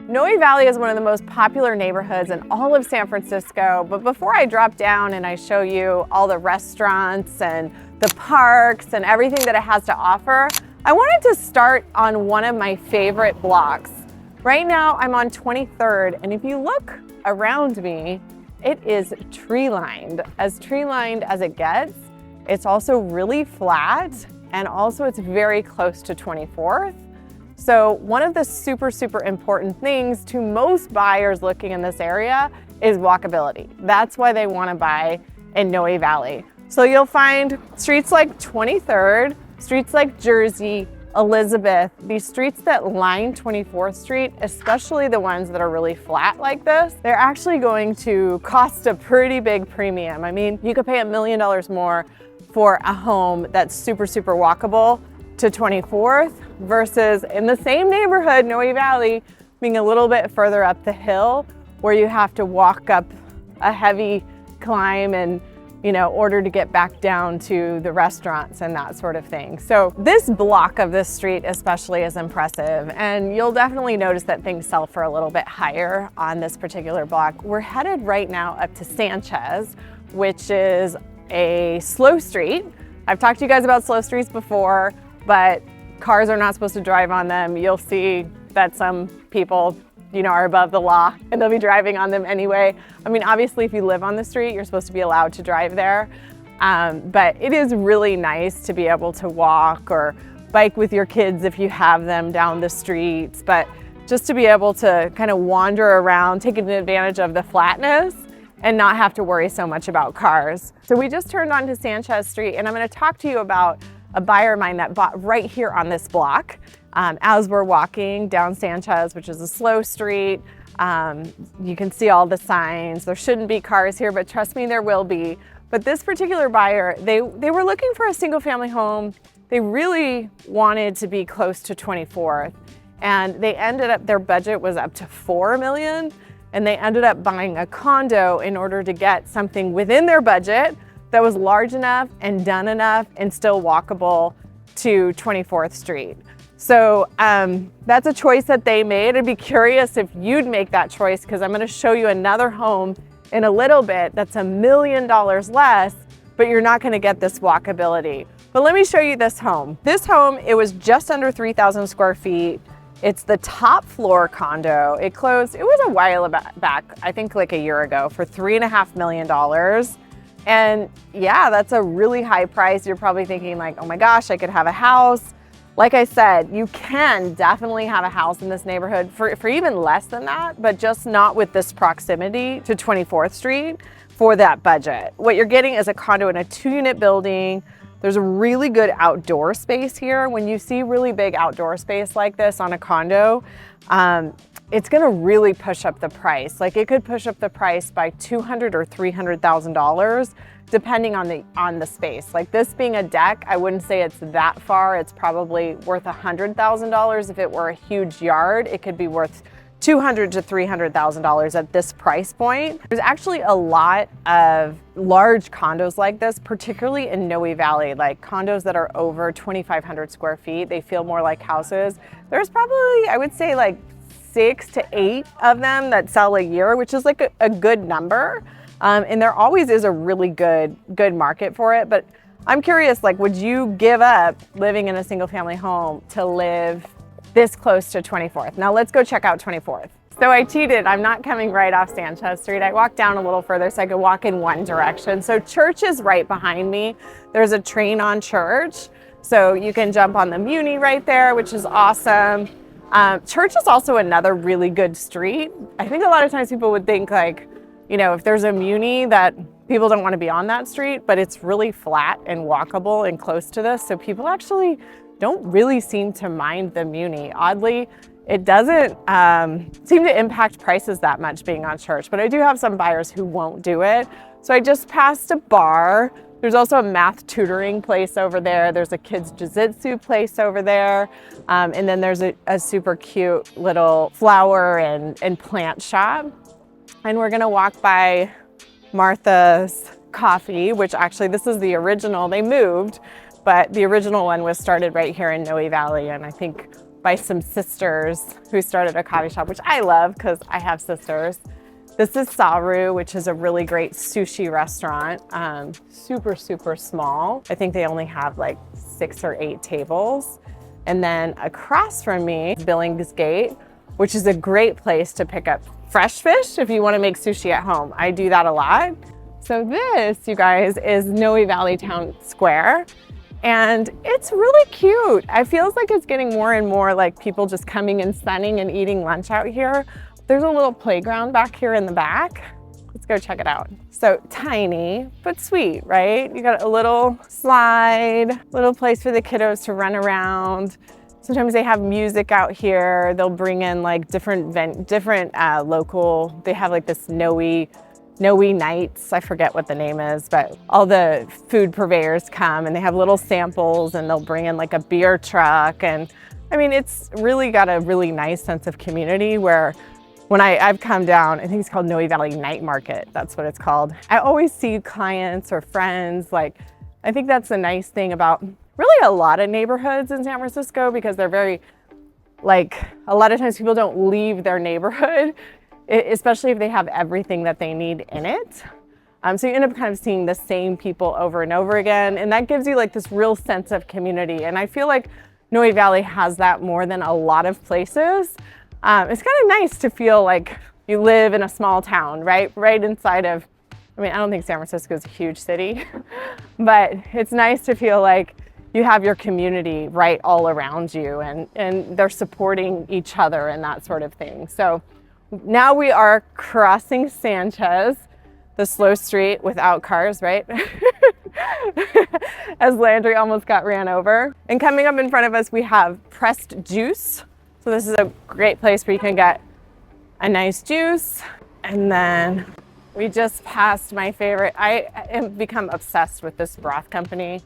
Noe Valley is one of the most popular neighborhoods in all of San Francisco, but before I drop down and I show you all the restaurants and the parks and everything that it has to offer, I wanted to start on one of my favorite blocks. Right now I'm on 23rd, and if you look around me, it is tree-lined as it gets. It's also really flat, and also it's very close to 24th. So one of the super important things to most buyers looking in this area is walkability. That's why they want to buy in Noe Valley. So you'll find streets like 23rd, streets like Jersey, Elizabeth, these streets that line 24th Street, especially the ones that are really flat like this, they're actually going to cost a pretty big premium. I mean, you could pay $1 million more for a home that's super walkable to 24th versus in the same neighborhood, Noe Valley, being a little bit further up the hill where you have to walk up a heavy climb and, order to get back down to the restaurants and that sort of thing. So this block of this street especially is impressive, and you'll definitely notice that things sell for a little bit higher on this particular block. We're headed right now up to Sanchez, which is a slow street. I've talked to you guys about slow streets before, but cars are not supposed to drive on them. You'll see that some people, are above the law and they'll be driving on them anyway. I mean, obviously if you live on the street, you're supposed to be allowed to drive there. But it is really nice to be able to walk or bike with your kids if you have them down the streets, but just to be able to kind of wander around, taking advantage of the flatness and not have to worry so much about cars. So we just turned onto Sanchez Street, and I'm going to talk to you about a buyer of mine that bought right here on this block. As we're walking down Sanchez, which is a slow street, you can see all the signs. There shouldn't be cars here, but trust me, there will be. But this particular buyer, they were looking for a single family home. They really wanted to be close to 24th, and they ended up, their budget was up to $4 million, and they ended up buying a condo in order to get something within their budget that was large enough and done enough and still walkable to 24th Street. So that's a choice that they made. I'd be curious if you'd make that choice, because I'm going to show you another home in a little bit that's $1 million less, but you're not going to get this walkability. But let me show you this home. This home, it was just under 3,000 square feet. It's the top floor condo. It closed, it was a while back, I think like a year ago, for $3.5 million. And yeah, that's a really high price. You're probably thinking like, oh my gosh, I could have a house. Like I said, you can definitely have a house in this neighborhood for even less than that, but just not with this proximity to 24th Street for that budget. What you're getting is a condo in a 2-unit building. There's a really good outdoor space here. When you see really big outdoor space like this on a condo, it's gonna really push up the price. Like it could push up the price by $200,000 or $300,000, depending on the space. Like this being a deck, I wouldn't say it's that far. It's probably worth $100,000. If it were a huge yard, it could be worth $200,000 to $300,000 at this price point. There's actually a lot of large condos like this, particularly in Noe Valley, like condos that are over 2,500 square feet. They feel more like houses. There's probably, I would say like 6 to 8 of them that sell a year, which is like a good number. And there always is a really good market for it. But I'm curious, like, would you give up living in a single family home to live this close to 24th? Now let's go check out 24th. So I cheated. I'm not coming right off Sanchez Street. I walked down a little further so I could walk in one direction. So Church is right behind me. There's a train on Church. So you can jump on the Muni right there, which is awesome. Church is also another really good street. I think a lot of times people would think like, if there's a Muni that people don't want to be on that street, but it's really flat and walkable and close to this. So people actually don't really seem to mind the Muni. Oddly, it doesn't seem to impact prices that much being on Church, but I do have some buyers who won't do it. So I just passed a bar. There's also a math tutoring place over there. There's a kids jiu-jitsu place over there. And then there's a super cute little flower and plant shop. And we're gonna walk by Martha's Coffee, which actually this is the original. They moved, but the original one was started right here in Noe Valley. And I think by some sisters who started a coffee shop, which I love because I have sisters. This is Saru, which is a really great sushi restaurant. Super, super small. I think they only have like 6 or 8 tables. And then across from me, Billingsgate, which is a great place to pick up fresh fish if you want to make sushi at home. I do that a lot. So this, you guys, is Noe Valley Town Square. And it's really cute. I feels like it's getting more and more like people just coming and sunning and eating lunch out here. There's a little playground back here in the back. Let's go check it out. So tiny, but sweet, right? You got a little slide, little place for the kiddos to run around. Sometimes they have music out here. They'll bring in like different local, they have like this Noe nights. I forget what the name is, but all the food purveyors come and they have little samples and they'll bring in like a beer truck. And I mean, it's really got a really nice sense of community where when I've come down, I think it's called Noe Valley Night Market. That's what it's called. I always see clients or friends. Like, I think that's the nice thing about really a lot of neighborhoods in San Francisco, because they're very, like, a lot of times people don't leave their neighborhood, especially if they have everything that they need in it. So you end up kind of seeing the same people over and over again. And that gives you like this real sense of community. And I feel like Noe Valley has that more than a lot of places. It's kind of nice to feel like you live in a small town, right? Right inside of, I mean, I don't think San Francisco is a huge city, but it's nice to feel like you have your community right all around you and they're supporting each other and that sort of thing. So now we are crossing Sanchez, the slow street without cars, right? As Landry almost got ran over. And coming up in front of us, we have Pressed Juice. So this is a great place where you can get a nice juice. And then we just passed my favorite. I have become obsessed with this broth company.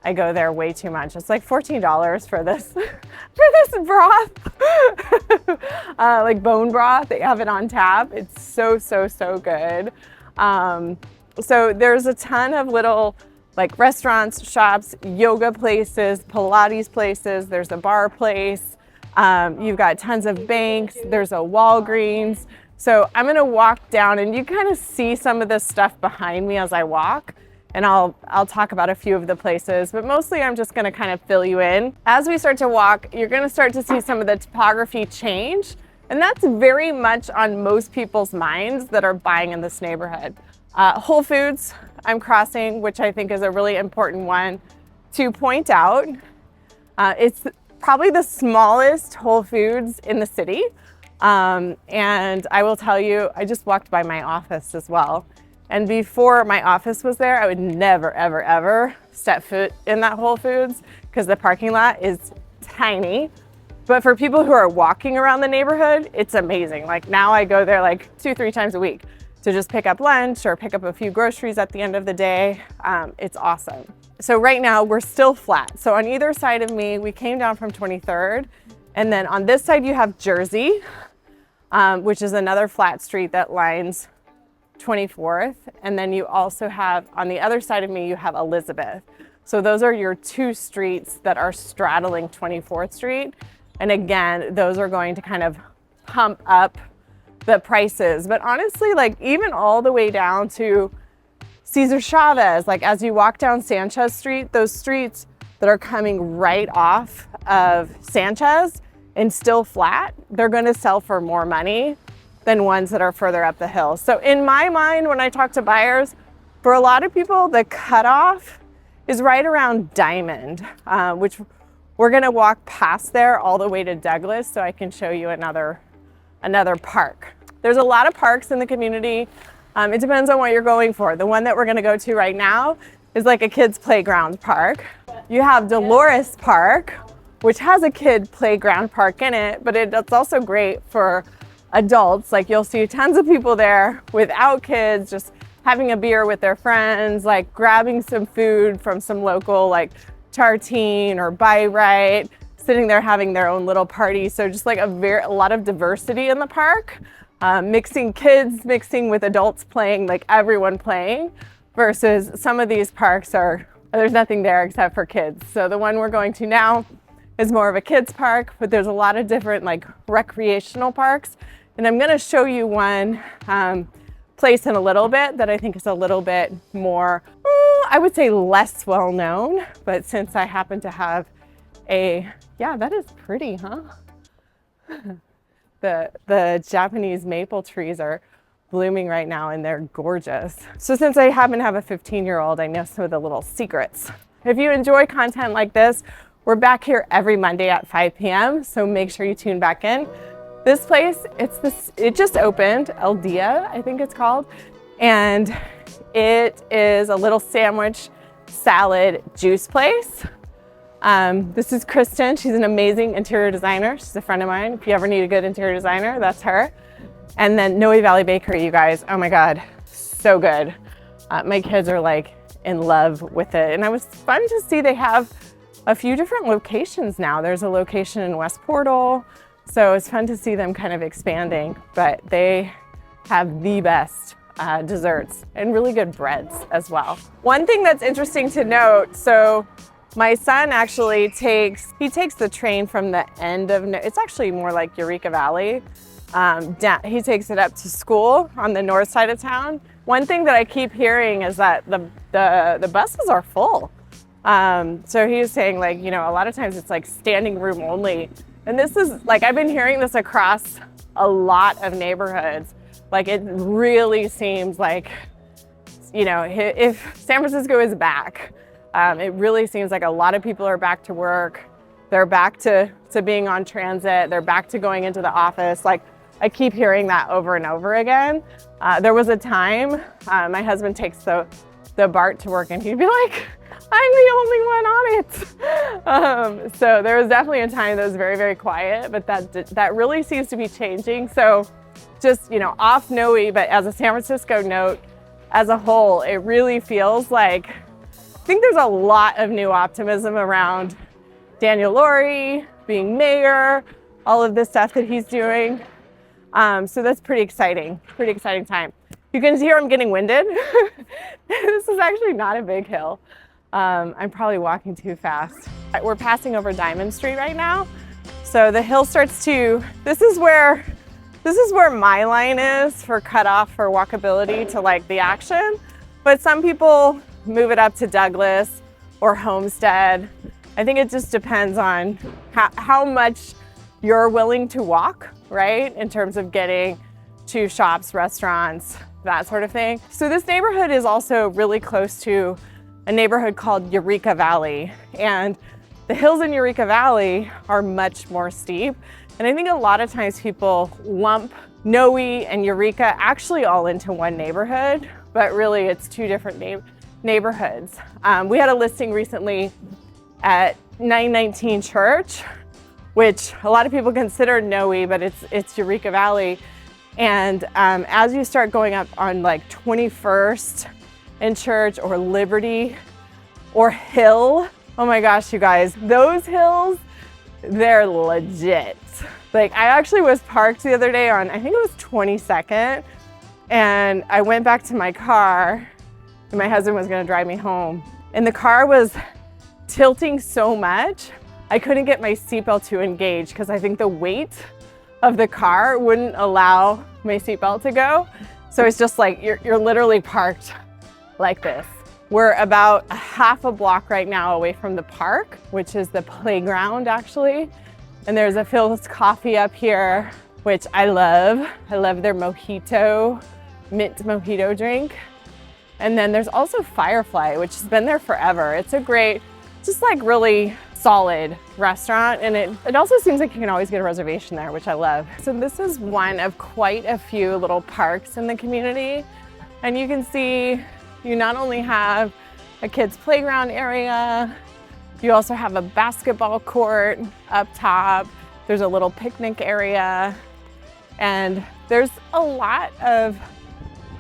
I go there way too much. It's like $14 for this, broth, like bone broth. They have it on tap. It's so, so, so good. So there's a ton of little like restaurants, shops, yoga places, Pilates places. There's a bar place. You've got tons of banks. There's a Walgreens. So I'm gonna walk down and you kind of see some of this stuff behind me as I walk. And I'll talk about a few of the places, but mostly I'm just gonna kind of fill you in. As we start to walk, you're gonna start to see some of the topography change. And that's very much on most people's minds that are buying in this neighborhood. Whole Foods, I'm crossing, which I think is a really important one to point out. It's probably the smallest Whole Foods in the city. And I will tell you, I just walked by my office as well. And before my office was there, I would never, ever, ever step foot in that Whole Foods because the parking lot is tiny. But for people who are walking around the neighborhood, it's amazing. Like now I go there like 2-3 times a week to just pick up lunch or pick up a few groceries at the end of the day. It's awesome. So right now we're still flat. So on either side of me, we came down from 23rd. And then on this side you have Jersey, which is another flat street that lines 24th. And then you also have, on the other side of me, you have Elizabeth. So those are your 2 streets that are straddling 24th Street. And again, those are going to kind of pump up the prices. But honestly, like even all the way down to Cesar Chavez, like as you walk down Sanchez Street, those streets that are coming right off of Sanchez and still flat, they're gonna sell for more money than ones that are further up the hill. So in my mind, when I talk to buyers, for a lot of people, the cutoff is right around Diamond, which we're gonna walk past there all the way to Douglas so I can show you another park. There's a lot of parks in the community. It depends on what you're going for. The one that we're gonna go to right now is like a kid's playground park. You have Dolores Park, which has a kid playground park in it, but it's also great for adults. Like you'll see tons of people there without kids, just having a beer with their friends, like grabbing some food from some local like tartine or buy right, sitting there having their own little party. So just like a lot of diversity in the park, mixing kids, mixing with adults playing, like everyone playing, versus some of these parks there's nothing there except for kids. So the one we're going to now is more of a kids park, but there's a lot of different like recreational parks. And I'm gonna show you one place in a little bit that I think is a little bit more, I would say less well known, but since I happen to have yeah, that is pretty, huh? The Japanese maple trees are blooming right now and they're gorgeous. So since I happen to have a 15-year-old, I know some of the little secrets. If you enjoy content like this, we're back here every Monday at 5 p.m. So make sure you tune back in. This place, it just opened, El Dia, I think it's called. And it is a little sandwich, salad, juice place. This is Kristen. She's an amazing interior designer. She's a friend of mine. If you ever need a good interior designer, that's her. And then Noe Valley Bakery, you guys. Oh my God, so good. My kids are like in love with it. And it was fun to see they have a few different locations now. There's a location in West Portal. So it's fun to see them kind of expanding, but they have the best desserts and really good breads as well. One thing that's interesting to note, so my son actually takes the train from the end of, it's actually more like Eureka Valley. He takes it up to school on the north side of town. One thing that I keep hearing is that the buses are full. So he was saying like, you know, a lot of times it's like standing room only. And this is like, I've been hearing this across a lot of neighborhoods. Like it really seems like, you know, if San Francisco is back, it really seems like a lot of people are back to work. They're back to being on transit. They're back to going into the office. Like I keep hearing that over and over again. There was a time my husband takes the BART to work and he'd be like, I'm the only one on it. So there was definitely a time that was very, very quiet, but that really seems to be changing. So just, you know, off Noe, but as a San Francisco note, as a whole, it really feels like, I think there's a lot of new optimism around Daniel Lurie being mayor, all of this stuff that he's doing. So that's pretty exciting time. You can hear I'm getting winded. This is actually not a big hill. I'm probably walking too fast. We're passing over Diamond Street right now. So the hill starts to, this is where my line is for cutoff for walkability to like the action. But some people move it up to Douglas or Homestead. I think it just depends on how much you're willing to walk, right? In terms of getting to shops, restaurants, that sort of thing. So this neighborhood is also really close to a neighborhood called Eureka Valley. And the hills in Eureka Valley are much more steep. And I think a lot of times people lump Noe and Eureka actually all into one neighborhood, but really it's two different neighborhoods. We had a listing recently at 919 Church, which a lot of people consider Noe, but it's Eureka Valley. And as you start going up on like 21st and Church or Liberty or Hill, oh my gosh, you guys, those hills, they're legit. Like I actually was parked the other day on, I think it was 22nd, and I went back to my car and my husband was gonna drive me home. And the car was tilting so much, I couldn't get my seatbelt to engage because I think the weight of the car wouldn't allow my seatbelt to go. So it's just like, you're literally parked like this. We're about a half a block right now away from the park, which is the playground actually. And there's a Phil's Coffee up here, which I love. I love their mojito, mint mojito drink. And then there's also Firefly, which has been there forever. It's a great, just like really solid restaurant. And it also seems like you can always get a reservation there, which I love. So this is one of quite a few little parks in the community. And you can see you not only have a kids playground area, you also have a basketball court up top. There's a little picnic area. And there's a lot of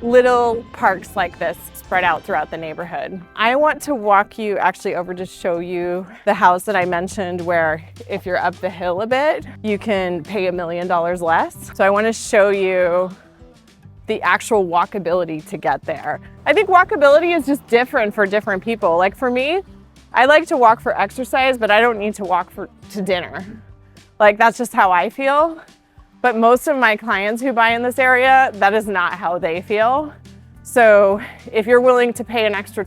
little parks like this spread out throughout the neighborhood. I want to walk you actually over to show you the house that I mentioned where if you're up the hill a bit, you can pay $1 million less. So I want to show you the actual walkability to get there. I think walkability is just different for different people. Like for me, I like to walk for exercise, but I don't need to walk to dinner. Like, that's just how I feel. But most of my clients who buy in this area, that is not how they feel. So if you're willing to pay an extra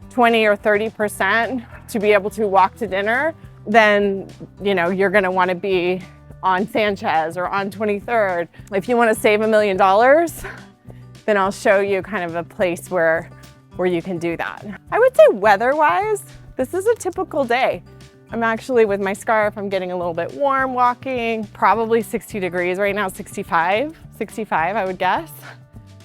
20 or 30% to be able to walk to dinner, then, you know, you're gonna wanna be on Sanchez or on 23rd. If you wanna save $1 million, then I'll show you kind of a place where you can do that. I would say weather-wise, this is a typical day. I'm actually, with my scarf, I'm getting a little bit warm walking, probably 60 degrees right now, 65 I would guess.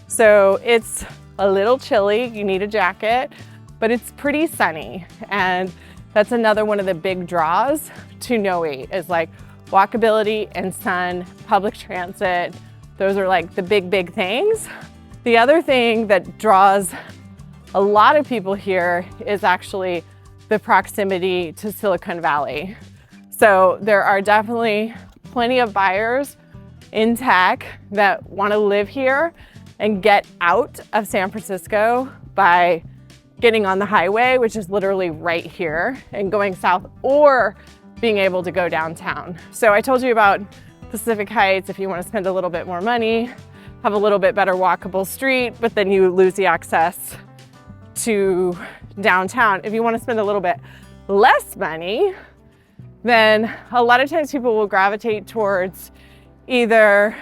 So it's a little chilly, you need a jacket, but it's pretty sunny. And that's another one of the big draws to Noe is like walkability and sun, public transit. Those are like the big things. The other thing that draws a lot of people here is actually the proximity to Silicon Valley. So there are definitely plenty of buyers in tech that want to live here and get out of San Francisco by getting on the highway, which is literally right here, and going south, or being able to go downtown. So I told you about Pacific Heights. If you want to spend a little bit more money, have a little bit better walkable street, but then you lose the access to downtown. If you want to spend a little bit less money, then a lot of times people will gravitate towards either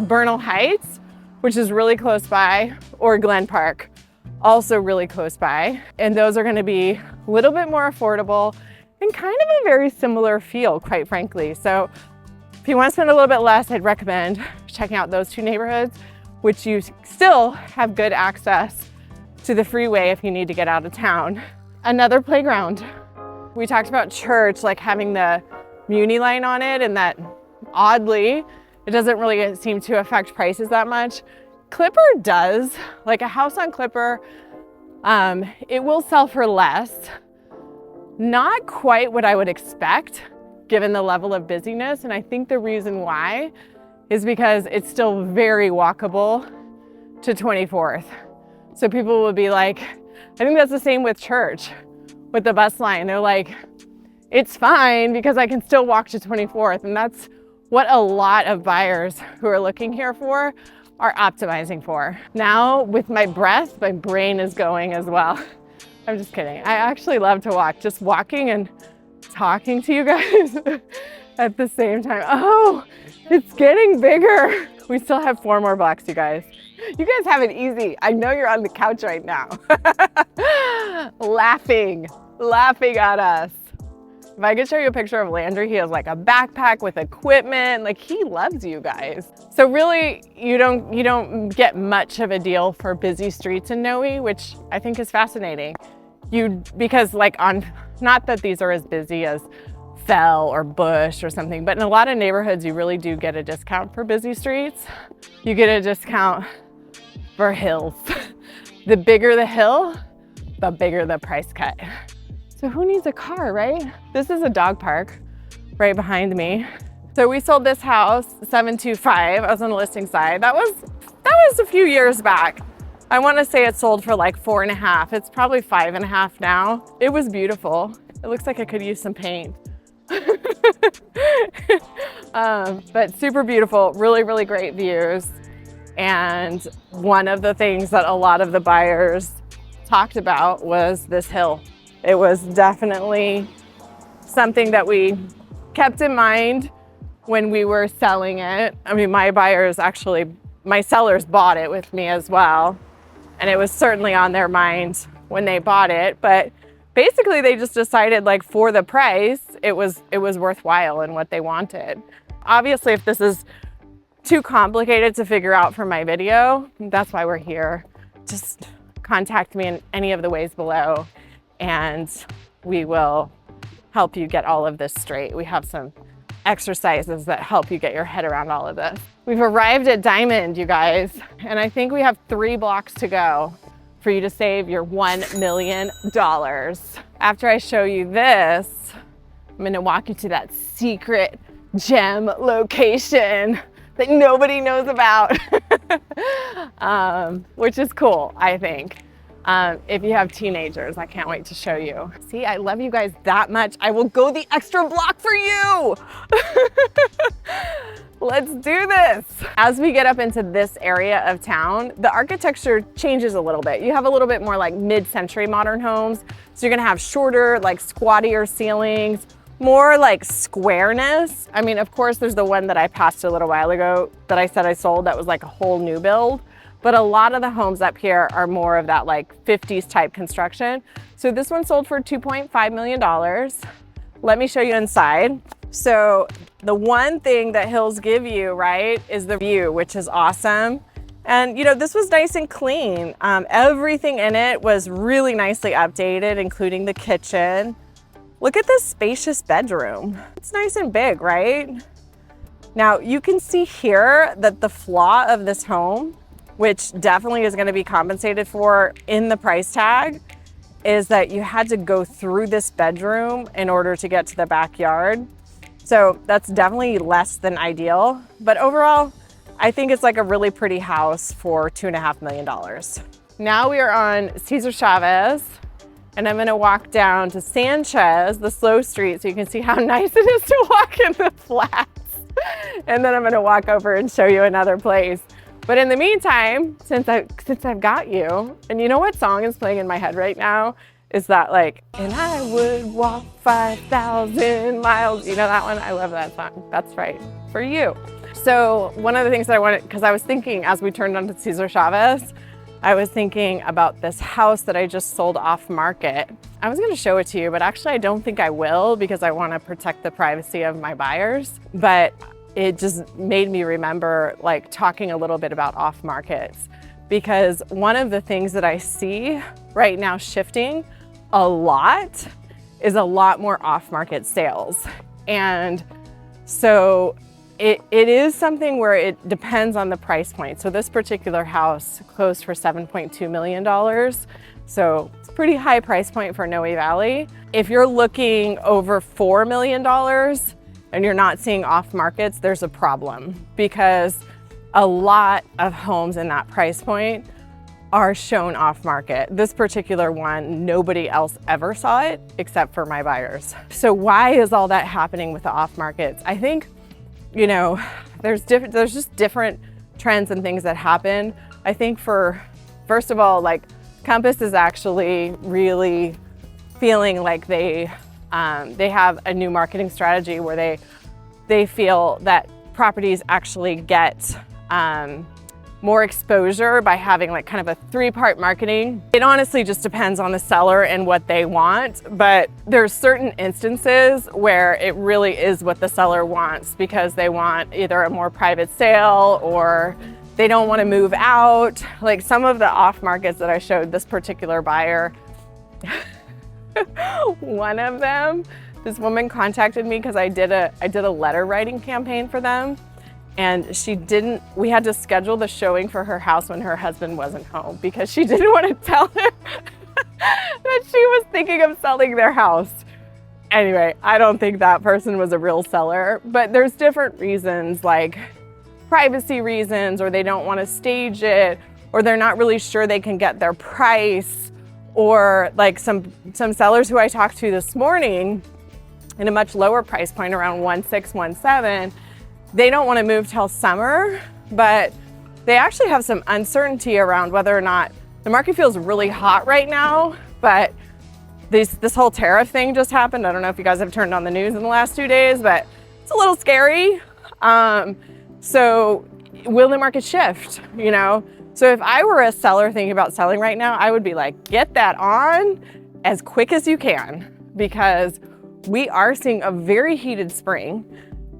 Bernal Heights, which is really close by, or Glen Park, also really close by. And those are going to be a little bit more affordable and kind of a very similar feel, quite frankly. So if you want to spend a little bit less, I'd recommend checking out those two neighborhoods, which you still have good access to the freeway if you need to get out of town. Another playground. We talked about church, like having the Muni line on it, and that oddly, it doesn't really seem to affect prices that much. Clipper does, like a house on Clipper, it will sell for less. Not quite what I would expect given the level of busyness. And I think the reason why is because it's still very walkable to 24th. So people will be like, I think that's the same with church, with the bus line. They're like, it's fine because I can still walk to 24th. And that's what a lot of buyers who are looking here for are optimizing for. Now with my breath, my brain is going as well. I'm just kidding. I actually love to walk. Just walking and talking to you guys at the same time. Oh, it's getting bigger. We still have 4 more blocks, you guys. You guys have it easy. I know you're on the couch right now. laughing at us. If I could show you a picture of Landry, he has like a backpack with equipment. Like, he loves you guys. So really, you don't get much of a deal for busy streets in Noe, which I think is fascinating. Because like not that these are as busy as Fell or Bush or something, but in a lot of neighborhoods, you really do get a discount for busy streets. You get a discount for hills. The bigger the hill, the bigger the price cut. So who needs a car, right? This is a dog park right behind me. So we sold this house, 725. I was on the listing side. That was a few years back. I want to say it sold for like 4.5. It's probably 5.5 now. It was beautiful. It looks like I could use some paint. But super beautiful, really great views. And one of the things that a lot of the buyers talked about was this hill. It was definitely something that we kept in mind when we were selling it. I mean, my sellers bought it with me as well. And it was certainly on their minds when they bought it. But basically they just decided, like, for the price, it was worthwhile and what they wanted. Obviously, if this is too complicated to figure out for my video, that's why we're here. Just contact me in any of the ways below and we will help you get all of this straight. We have some exercises that help you get your head around all of this. We've arrived at Diamond, you guys, and I think we have 3 blocks to go for you to save your $1 million. After I show you this, I'm gonna walk you to that secret gem location that nobody knows about, which is cool, I think. If you have teenagers, I can't wait to show you. See, I love you guys that much. I will go the extra block for you. Let's do this. As we get up into this area of town, the architecture changes a little bit. You have a little bit more like mid-century modern homes. So you're gonna have shorter, like squattier ceilings, more like squareness. I mean, of course, there's the one that I passed a little while ago that I said I sold that was like a whole new build. But a lot of the homes up here are more of that like 50s type construction. So this one sold for $2.5 million. Let me show you inside. So the one thing that hills give you, right, is the view, which is awesome. And you know, this was nice and clean. Everything in it was really nicely updated, including the kitchen. Look at this spacious bedroom. It's nice and big, right? Now you can see here that the flaw of this home, which definitely is going to be compensated for in the price tag, is that you had to go through this bedroom in order to get to the backyard. So that's definitely less than ideal. But overall, I think it's like a really pretty house for $2.5 million. Now we are on Cesar Chavez, and I'm gonna walk down to Sanchez, the slow street, so you can see how nice it is to walk in the flats. And then I'm gonna walk over and show you another place. But in the meantime, since I've got you, and you know what song is playing in my head right now? Is that like, and I would walk 5,000 miles. You know that one? I love that song. That's right, for you. So one of the things that I wanted, because I was thinking as we turned onto Cesar Chavez, I was thinking about this house that I just sold off market. I was gonna show it to you, but actually I don't think I will because I wanna protect the privacy of my buyers. But it just made me remember like talking a little bit about off markets, because one of the things that I see right now shifting a lot is a lot more off market sales. And so it is something where it depends on the price point. So this particular house closed for $7.2 million. So it's a pretty high price point for Noe Valley. If you're looking over $4 million and you're not seeing off markets, there's a problem, because a lot of homes in that price point are shown off market. This particular one, nobody else ever saw it except for my buyers. So why is all that happening with the off markets? I think, you know, there's just different trends and things that happen. I think first of all, like Compass is actually really feeling like they have a new marketing strategy where they feel that properties actually get more exposure by having like kind of a 3-part marketing. It honestly just depends on the seller and what they want, but there's certain instances where it really is what the seller wants, because they want either a more private sale or they don't want to move out. Like some of the off markets that I showed this particular buyer, one of them, this woman contacted me because I did a letter writing campaign for them. And we had to schedule the showing for her house when her husband wasn't home, because she didn't want to tell him that she was thinking of selling their house. Anyway, I don't think that person was a real seller, but there's different reasons, like privacy reasons, or they don't want to stage it, or they're not really sure they can get their price, or like some sellers who I talked to this morning in a much lower price point, around 1.6, 1.7, they don't want to move till summer, but they actually have some uncertainty around whether or not the market feels really hot right now, but this whole tariff thing just happened. I don't know if you guys have turned on the news in the last 2 days, but it's a little scary. So will the market shift, you know? So if I were a seller thinking about selling right now, I would be like, get that on as quick as you can, because we are seeing a very heated spring.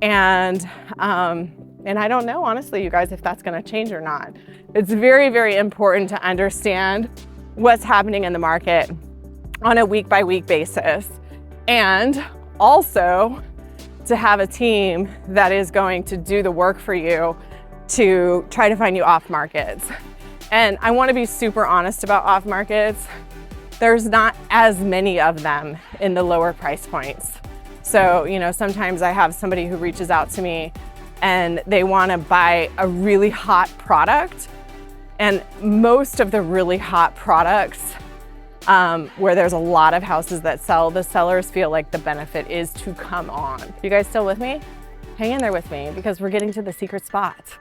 And I don't know, honestly, you guys, if that's gonna change or not. It's very, very important to understand what's happening in the market on a week-by-week basis. And also to have a team that is going to do the work for you to try to find you off markets. And I wanna be super honest about off markets. There's not as many of them in the lower price points. So, you know, sometimes I have somebody who reaches out to me and they want to buy a really hot product, And most of the really hot products where there's a lot of houses that sell, the sellers feel like the benefit is to come on. You guys still with me? Hang in there with me because we're getting to the secret spot.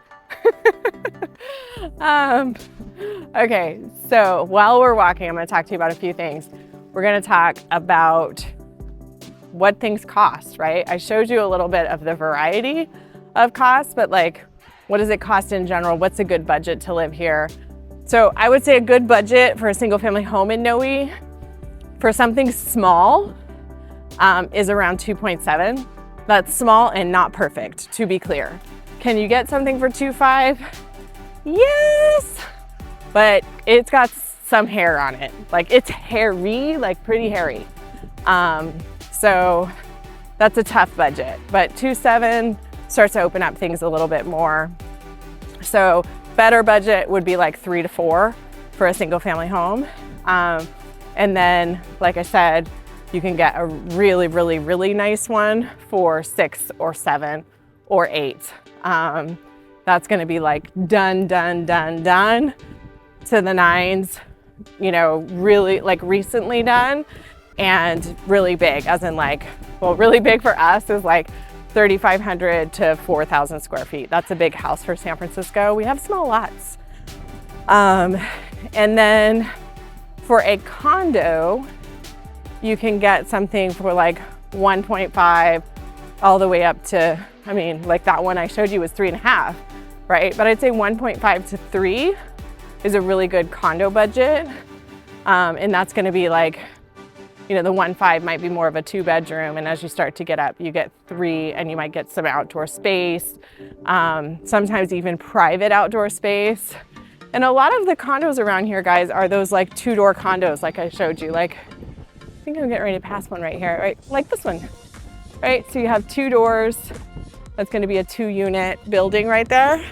Okay, so while we're walking, I'm gonna talk to you about a few things. We're gonna talk about what things cost, right? I showed you a little bit of the variety of costs, but like, what does it cost in general? What's a good budget to live here? So I would say a good budget for a single family home in Noe for something small is around 2.7. That's small and not perfect, to be clear. Can you get something for 2.5? Yes, but it's got some hair on it. Like it's hairy, like pretty hairy. So that's a tough budget, but 2.7 starts to open up things a little bit more. So better budget would be like 3 to 4 for a single family home. And then, like I said, you can get a really, really, really nice one for 6 or 7 or 8. That's gonna be like done to the nines, you know, really like recently done and really big, as in like, well, really big for us is like 3,500 to 4,000 square feet. That's a big house for San Francisco. We have small lots. And then for a condo, you can get something for like 1.5 all the way up to, I mean, like that one I showed you was 3.5, right? But I'd say 1.5 to 3 is a really good condo budget. And that's gonna be like, you know, the 1.5 might be more of a 2-bedroom, and as you start to get up, you get 3, and you might get some outdoor space, sometimes even private outdoor space. And a lot of the condos around here, guys, are those like 2-door condos, like I showed you. Like, I think I'm getting ready to pass one right here, right? Like this one, right? So you have 2 doors. That's going to be a 2-unit building right there.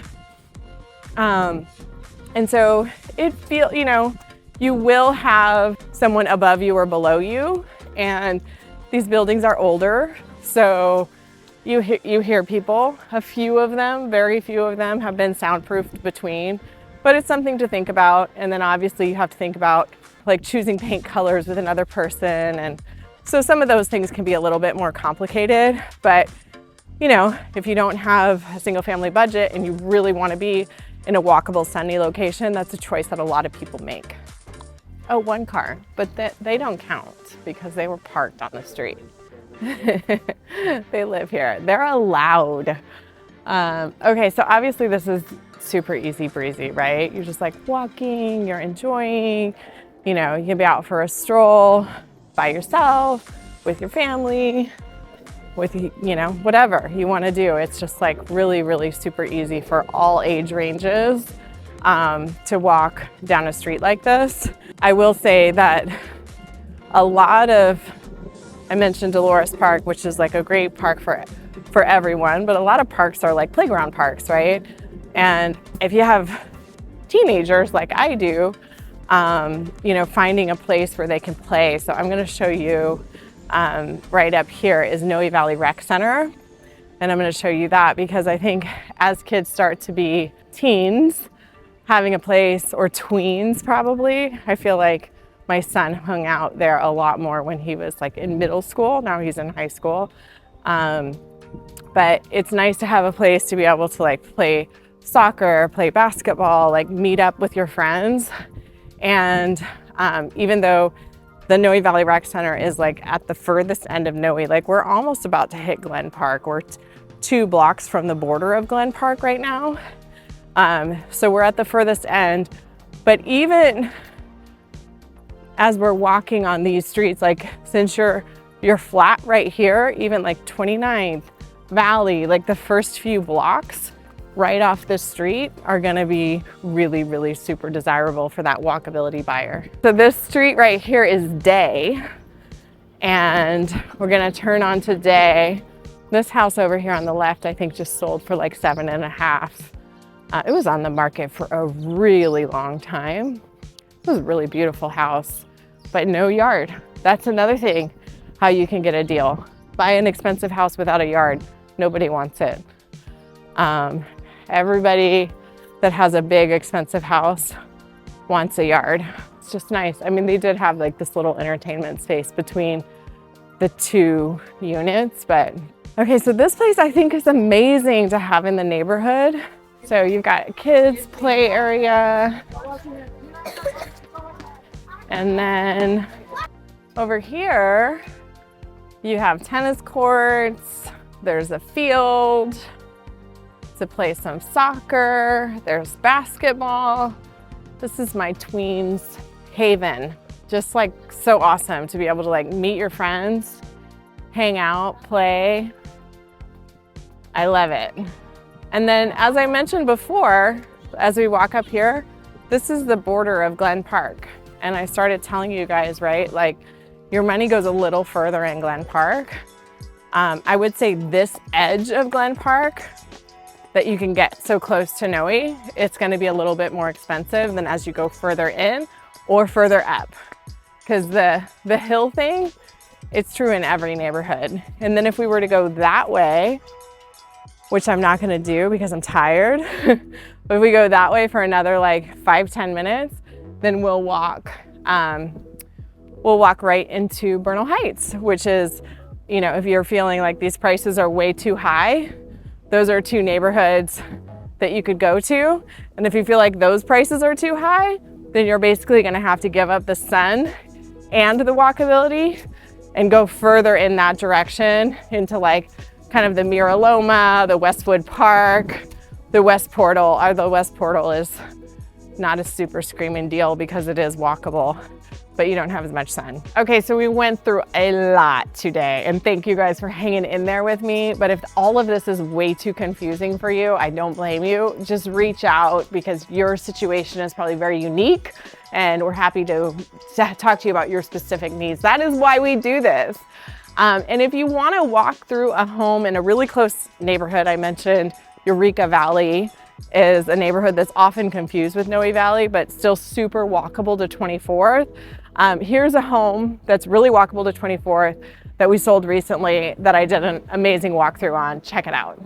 And so it feels, you know, you will have someone above you or below you, and these buildings are older, so you hear people. A few of them, very few of them, have been soundproofed between, but it's something to think about. And then obviously you have to think about like choosing paint colors with another person, and so some of those things can be a little bit more complicated. But you know, if you don't have a single family budget and you really want to be in a walkable, sunny location, that's a choice that a lot of people make. Oh, 1 car, but they don't count because they were parked on the street. They live here. They're allowed. Okay, so obviously this is super easy breezy, right? You're just like walking, you're enjoying, you know, you can be out for a stroll by yourself, with your family, with, you know, whatever you want to do. It's just like really, really super easy for all age ranges to walk down a street like this. I will say that a lot of, I mentioned Dolores Park, which is like a great park for everyone, but a lot of parks are like playground parks, right? And if you have teenagers like I do, you know, finding a place where they can play. So I'm going to show you right up here is Noe Valley Rec Center. And I'm going to show you that because I think as kids start to be teens, having a place, or tweens probably, I feel like my son hung out there a lot more when he was like in middle school. Now he's in high school. But it's nice to have a place to be able to like play soccer, play basketball, like meet up with your friends. And even though the Noe Valley Rec Center is like at the furthest end of Noe, like we're almost about to hit Glen Park. We're 2 blocks from the border of Glen Park right now. So we're at the furthest end, but even as we're walking on these streets, like since you're flat right here, even like 29th Valley, like the first few blocks right off the street are gonna be really, really super desirable for that walkability buyer. So this street right here is Day, and we're gonna turn on to Day. This house over here on the left, I think just sold for like 7.5. It was on the market for a really long time. It was a really beautiful house, but no yard. That's another thing, how you can get a deal. Buy an expensive house without a yard. Nobody wants it. Everybody that has a big expensive house wants a yard. It's just nice. I mean, they did have like this little entertainment space between the two units, but okay, so this place I think is amazing to have in the neighborhood. So you've got a kids play area. And then over here, you have tennis courts. There's a field to play some soccer. There's basketball. This is my tweens haven. Just like so awesome to be able to like meet your friends, hang out, play. I love it. And then as I mentioned before, as we walk up here, this is the border of Glen Park. And I started telling you guys, right? Like your money goes a little further in Glen Park. I would say this edge of Glen Park that you can get so close to Noe, it's gonna be a little bit more expensive than as you go further in or further up. Because the hill thing, it's true in every neighborhood. And then if we were to go that way, which I'm not gonna do because I'm tired, but if we go that way for another like 5-10 minutes, then we'll walk right into Bernal Heights, which is, you know, if you're feeling like these prices are way too high, those are two neighborhoods that you could go to. And if you feel like those prices are too high, then you're basically gonna have to give up the sun and the walkability and go further in that direction into like kind of the Mira Loma, the Westwood Park, the West Portal. The West Portal is not a super screaming deal because it is walkable, but you don't have as much sun. Okay, so we went through a lot today, and thank you guys for hanging in there with me. But if all of this is way too confusing for you, I don't blame you. Just reach out because your situation is probably very unique, and we're happy to talk to you about your specific needs. That is why we do this. And if you wanna walk through a home in a really close neighborhood, I mentioned Eureka Valley is a neighborhood that's often confused with Noe Valley, but still super walkable to 24th. Here's a home that's really walkable to 24th that we sold recently that I did an amazing walkthrough on. Check it out.